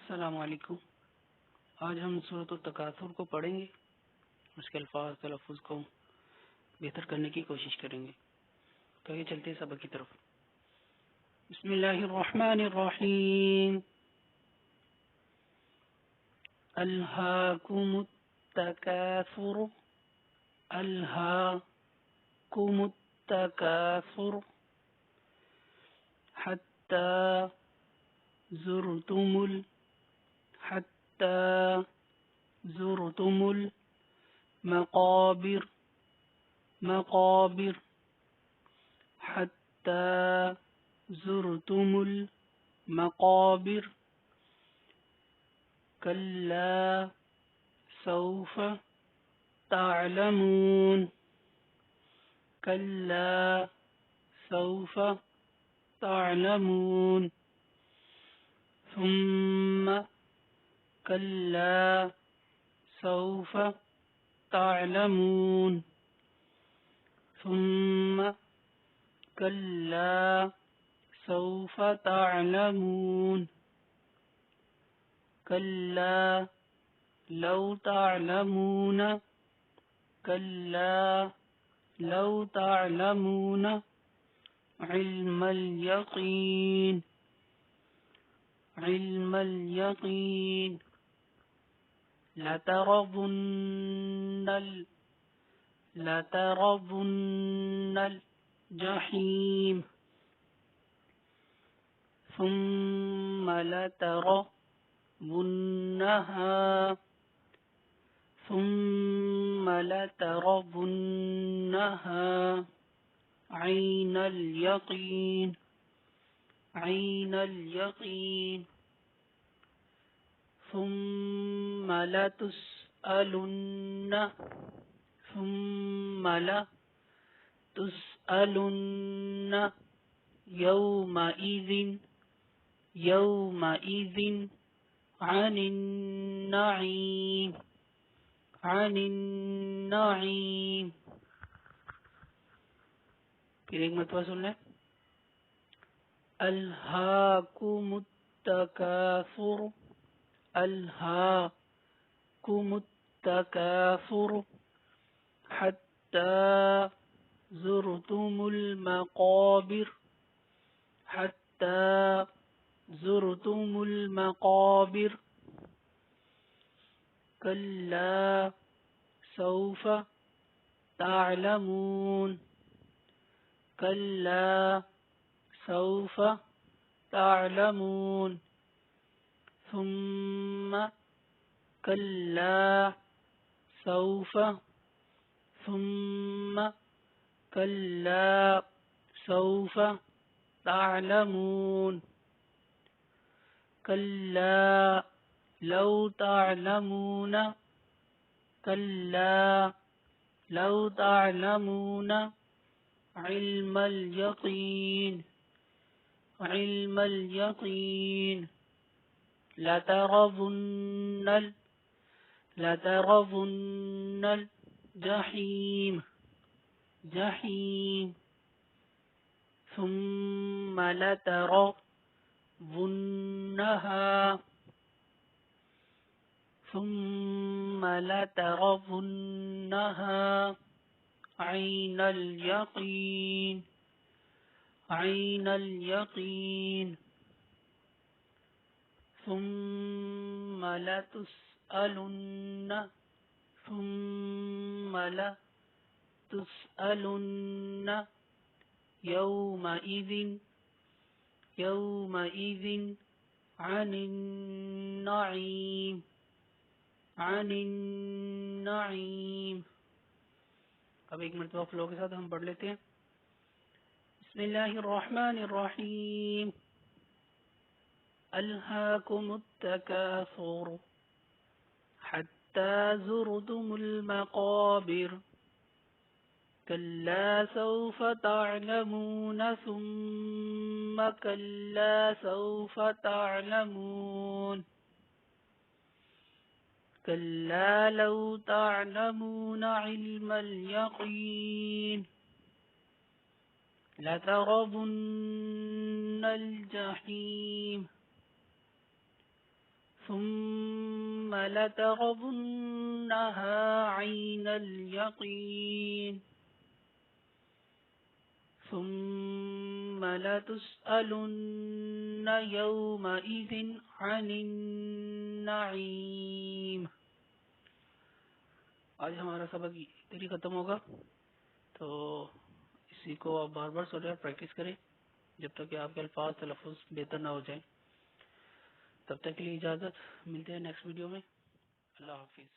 السلام علیکم۔ آج ہم سورۃ التکاثر کو پڑھیں گے، اس کے الفاظ تلفظ کو بہتر کرنے کی کوشش کریں گے۔ تو یہ چلتے ہیں سبق کی طرف۔ بسم اللہ الرحمن الرحیم۔ الہاکم التکاثر، الہاکم التکاثر حتی زرتم المقابر حتى زرتم المقابر كلا سوف تعلمون كلا سوف تعلمون ثم كلا سوف تعلمون ثم كلا سوف تعلمون كلا لو تعلمون كلا لو تعلمون علم اليقين لترضن الجحيم ثم لترضنها عين اليقين ثم لتسألن يومئذ عن النعيم۔ پھر ایک مرتبہ سن لیں۔ الہاکم التکاثر، الہاکم التکاثر حتی زرتم المقابر كلا سوف تعلمون ثم كلا سوف تعلمون كلا لو تعلمون علم اليقين لترضن الجحيم ثم لترضنها عين اليقين ثم لتسألن يومئذ عن النعيم۔ اب ایک مرتبہ فلو کے ساتھ ہم پڑھ لیتے ہیں۔ بسم اللہ الرحمن الرحیم۔ الہاکم التکاثر حتی زرتم المقابر كلا سوف تعلمون ثم كلا سوف تعلمون كلا لو تعلمون علم اليقين لترضن الجحيم ثم لترضنها عين اليقين ثم لتسألن يومئذ عن النعيم. آج ہمارا سبق ادھر ہی ختم ہوگا، تو اسی کو آپ بار بار سن اور پریکٹس کریں جب تک کہ آپ کے الفاظ تلفظ بہتر نہ ہو جائیں. تب تک کے لیے اجازت، ملتے ہیں نیکسٹ ویڈیو میں. اللہ حافظ.